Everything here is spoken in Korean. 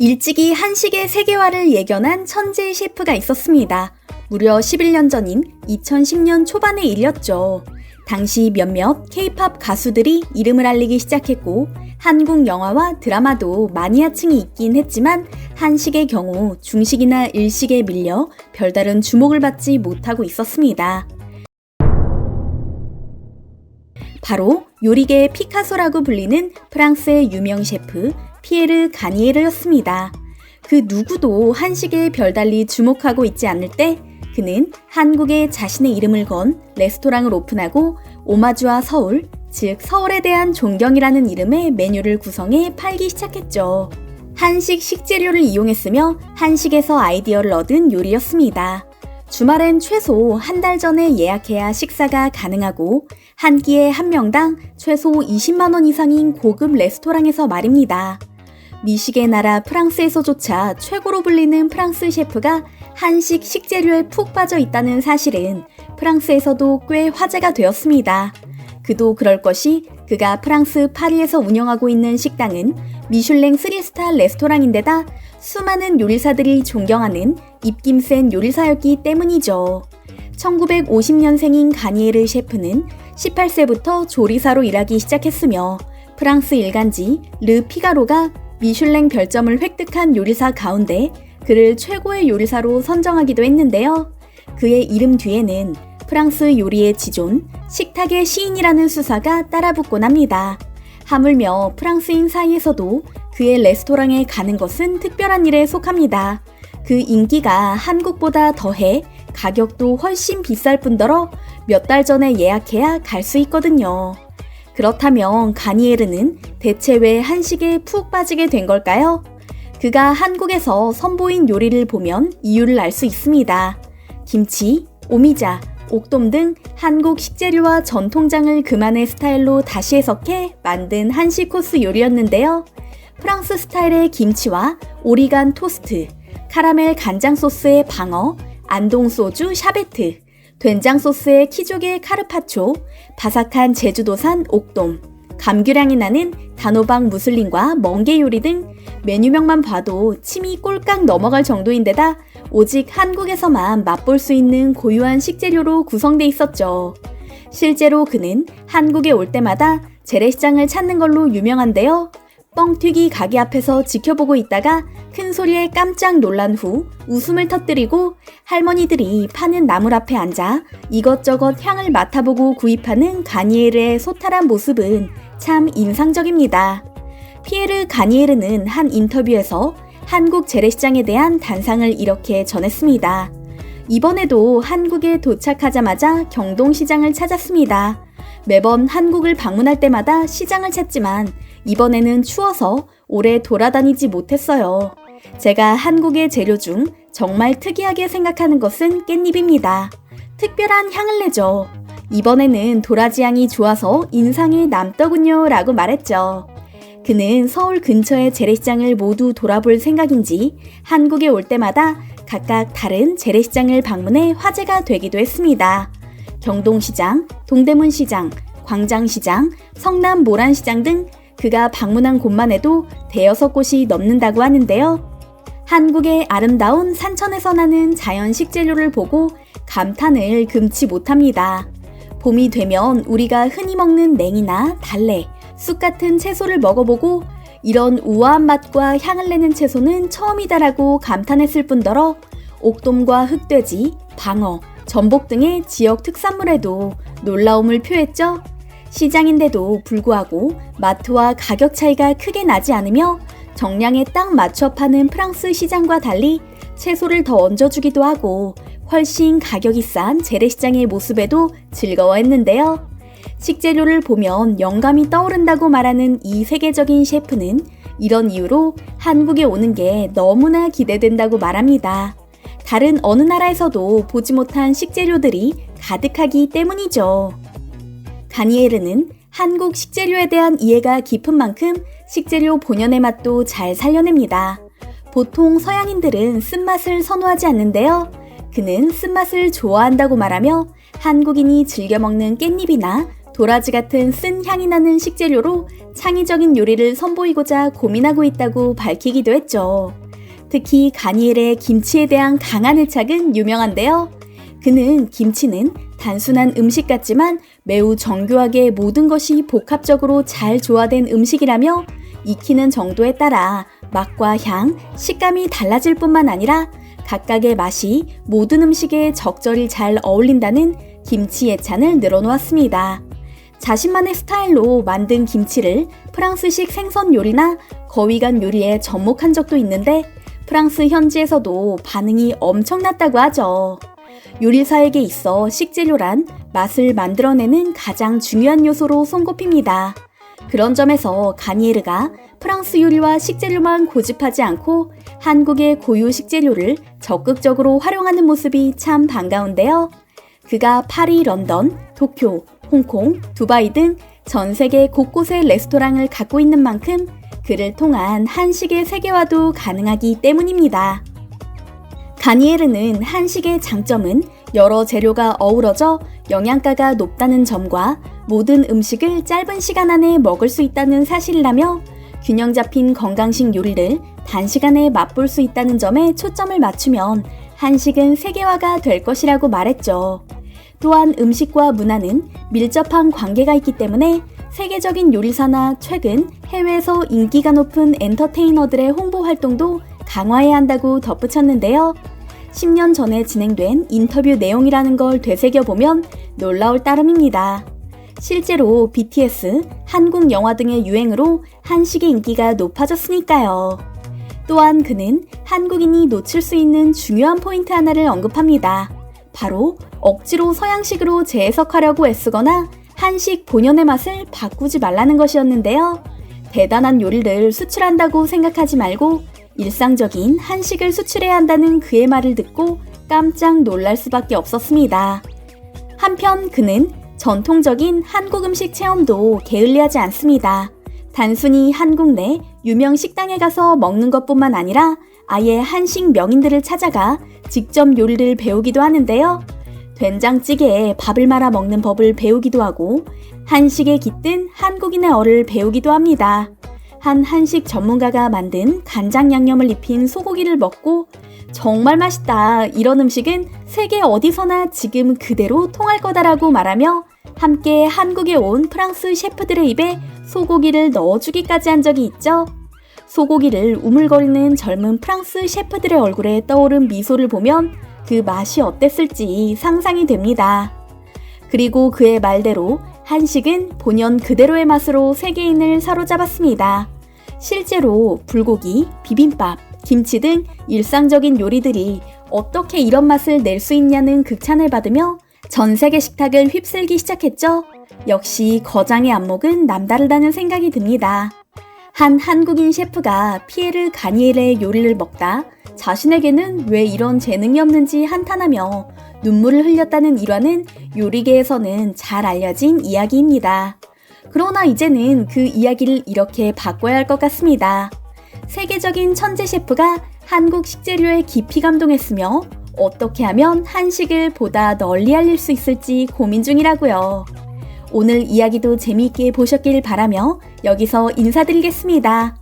일찍이 한식의 세계화를 예견한 천재 셰프가 있었습니다. 무려 11년 전인 2010년 초반의 일이었죠. 당시 몇몇 K-팝 가수들이 이름을 알리기 시작했고 한국 영화와 드라마도 마니아층이 있긴 했지만 한식의 경우 중식이나 일식에 밀려 별다른 주목을 받지 못하고 있었습니다. 바로 요리계의 피카소라고 불리는 프랑스의 유명 셰프 피에르 가니에르였습니다. 그 누구도 한식에 별달리 주목하고 있지 않을 때 그는 한국에 자신의 이름을 건 레스토랑을 오픈하고 오마주와 서울, 즉 서울에 대한 존경이라는 이름의 메뉴를 구성해 팔기 시작했죠. 한식 식재료를 이용했으며 한식에서 아이디어를 얻은 요리였습니다. 주말엔 최소 한 달 전에 예약해야 식사가 가능하고 한 끼에 한 명당 최소 20만 원 이상인 고급 레스토랑에서 말입니다. 미식의 나라 프랑스에서조차 최고로 불리는 프랑스 셰프가 한식 식재료에 푹 빠져 있다는 사실은 프랑스에서도 꽤 화제가 되었습니다. 그도 그럴 것이 그가 프랑스 파리에서 운영하고 있는 식당은 미슐랭 3스타 레스토랑인데다 수많은 요리사들이 존경하는 입김 센 요리사였기 때문이죠. 1950년생인 가니에르 셰프는 18세부터 조리사로 일하기 시작했으며 프랑스 일간지 르 피가로가 미슐랭 별점을 획득한 요리사 가운데 그를 최고의 요리사로 선정하기도 했는데요. 그의 이름 뒤에는 프랑스 요리의 지존, 식탁의 시인이라는 수사가 따라붙곤 합니다. 하물며 프랑스인 사이에서도 그의 레스토랑에 가는 것은 특별한 일에 속합니다. 그 인기가 한국보다 더해 가격도 훨씬 비쌀 뿐더러 몇 달 전에 예약해야 갈 수 있거든요. 그렇다면 가니에르는 대체 왜 한식에 푹 빠지게 된 걸까요? 그가 한국에서 선보인 요리를 보면 이유를 알 수 있습니다. 김치, 오미자, 옥돔 등 한국 식재료와 전통장을 그만의 스타일로 다시 해석해 만든 한식 코스 요리였는데요. 프랑스 스타일의 김치와 오리간 토스트, 카라멜 간장 소스의 방어, 안동 소주 샤베트, 된장 소스의 키조개 카르파초, 바삭한 제주도산 옥돔, 감귤향이 나는 단호박 무슬림과 멍게 요리 등 메뉴명만 봐도 침이 꼴깍 넘어갈 정도인데다 오직 한국에서만 맛볼 수 있는 고유한 식재료로 구성돼 있었죠. 실제로 그는 한국에 올 때마다 재래시장을 찾는 걸로 유명한데요. 뻥튀기 가게 앞에서 지켜보고 있다가 큰 소리에 깜짝 놀란 후 웃음을 터뜨리고 할머니들이 파는 나물 앞에 앉아 이것저것 향을 맡아보고 구입하는 가니에르의 소탈한 모습은 참 인상적입니다. 피에르 가니에르는 한 인터뷰에서 한국 재래시장에 대한 단상을 이렇게 전했습니다. 이번에도 한국에 도착하자마자 경동시장을 찾았습니다. 매번 한국을 방문할 때마다 시장을 찾지만 이번에는 추워서 오래 돌아다니지 못했어요. 제가 한국의 재료 중 정말 특이하게 생각하는 것은 깻잎입니다. 특별한 향을 내죠. 이번에는 도라지 향이 좋아서 인상에 남더군요 라고 말했죠. 그는 서울 근처의 재래시장을 모두 돌아볼 생각인지 한국에 올 때마다 각각 다른 재래시장을 방문해 화제가 되기도 했습니다. 경동시장, 동대문시장, 광장시장, 성남 모란시장 등 그가 방문한 곳만 해도 대여섯 곳이 넘는다고 하는데요. 한국의 아름다운 산천에서 나는 자연 식재료를 보고 감탄을 금치 못합니다. 봄이 되면 우리가 흔히 먹는 냉이나 달래, 쑥 같은 채소를 먹어보고 이런 우아한 맛과 향을 내는 채소는 처음이다라고 감탄했을 뿐더러 옥돔과 흑돼지, 방어, 전복 등의 지역 특산물에도 놀라움을 표했죠. 시장인데도 불구하고 마트와 가격 차이가 크게 나지 않으며 정량에 딱 맞춰 파는 프랑스 시장과 달리 채소를 더 얹어주기도 하고 훨씬 가격이 싼 재래시장의 모습에도 즐거워했는데요. 식재료를 보면 영감이 떠오른다고 말하는 이 세계적인 셰프는 이런 이유로 한국에 오는 게 너무나 기대된다고 말합니다. 다른 어느 나라에서도 보지 못한 식재료들이 가득하기 때문이죠. 가니에르는 한국 식재료에 대한 이해가 깊은 만큼 식재료 본연의 맛도 잘 살려냅니다. 보통 서양인들은 쓴맛을 선호하지 않는데요. 그는 쓴맛을 좋아한다고 말하며 한국인이 즐겨 먹는 깻잎이나 도라지 같은 쓴 향이 나는 식재료로 창의적인 요리를 선보이고자 고민하고 있다고 밝히기도 했죠. 특히 가니엘의 김치에 대한 강한 애착은 유명한데요. 그는 김치는 단순한 음식 같지만 매우 정교하게 모든 것이 복합적으로 잘 조화된 음식이라며 익히는 정도에 따라 맛과 향, 식감이 달라질 뿐만 아니라 각각의 맛이 모든 음식에 적절히 잘 어울린다는 김치 예찬을 늘어놓았습니다. 자신만의 스타일로 만든 김치를 프랑스식 생선 요리나 거위간 요리에 접목한 적도 있는데 프랑스 현지에서도 반응이 엄청났다고 하죠. 요리사에게 있어 식재료란 맛을 만들어내는 가장 중요한 요소로 손꼽힙니다. 그런 점에서 가니에르가 프랑스 요리와 식재료만 고집하지 않고 한국의 고유 식재료를 적극적으로 활용하는 모습이 참 반가운데요. 그가 파리, 런던, 도쿄, 홍콩, 두바이 등 전 세계 곳곳의 레스토랑을 갖고 있는 만큼 그를 통한 한식의 세계화도 가능하기 때문입니다. 가니에르는 한식의 장점은 여러 재료가 어우러져 영양가가 높다는 점과 모든 음식을 짧은 시간 안에 먹을 수 있다는 사실이라며 균형 잡힌 건강식 요리를 단시간에 맛볼 수 있다는 점에 초점을 맞추면 한식은 세계화가 될 것이라고 말했죠. 또한 음식과 문화는 밀접한 관계가 있기 때문에 세계적인 요리사나 최근 해외에서 인기가 높은 엔터테이너들의 홍보 활동도 강화해야 한다고 덧붙였는데요. 10년 전에 진행된 인터뷰 내용이라는 걸 되새겨보면 놀라울 따름입니다. 실제로 BTS, 한국 영화 등의 유행으로 한식의 인기가 높아졌으니까요. 또한 그는 한국인이 놓칠 수 있는 중요한 포인트 하나를 언급합니다. 바로 억지로 서양식으로 재해석하려고 애쓰거나 한식 본연의 맛을 바꾸지 말라는 것이었는데요. 대단한 요리를 수출한다고 생각하지 말고 일상적인 한식을 수출해야 한다는 그의 말을 듣고 깜짝 놀랄 수밖에 없었습니다. 한편 그는 전통적인 한국 음식 체험도 게을리하지 않습니다. 단순히 한국 내 유명 식당에 가서 먹는 것뿐만 아니라 아예 한식 명인들을 찾아가 직접 요리를 배우기도 하는데요. 된장찌개에 밥을 말아 먹는 법을 배우기도 하고 한식에 깃든 한국인의 어를 배우기도 합니다. 한 한식 전문가가 만든 간장 양념을 입힌 소고기를 먹고 정말 맛있다, 이런 음식은 세계 어디서나 지금 그대로 통할 거다라고 말하며 함께 한국에 온 프랑스 셰프들의 입에 소고기를 넣어주기까지 한 적이 있죠. 소고기를 우물거리는 젊은 프랑스 셰프들의 얼굴에 떠오른 미소를 보면 그 맛이 어땠을지 상상이 됩니다. 그리고 그의 말대로 한식은 본연 그대로의 맛으로 세계인을 사로잡았습니다. 실제로 불고기, 비빔밥, 김치 등 일상적인 요리들이 어떻게 이런 맛을 낼 수 있냐는 극찬을 받으며 전 세계 식탁을 휩쓸기 시작했죠. 역시 거장의 안목은 남다르다는 생각이 듭니다. 한 한국인 셰프가 피에르 가니엘의 요리를 먹다 자신에게는 왜 이런 재능이 없는지 한탄하며 눈물을 흘렸다는 일화는 요리계에서는 잘 알려진 이야기입니다. 그러나 이제는 그 이야기를 이렇게 바꿔야 할 것 같습니다. 세계적인 천재 셰프가 한국 식재료에 깊이 감동했으며 어떻게 하면 한식을 보다 널리 알릴 수 있을지 고민 중이라고요. 오늘 이야기도 재미있게 보셨길 바라며 여기서 인사드리겠습니다.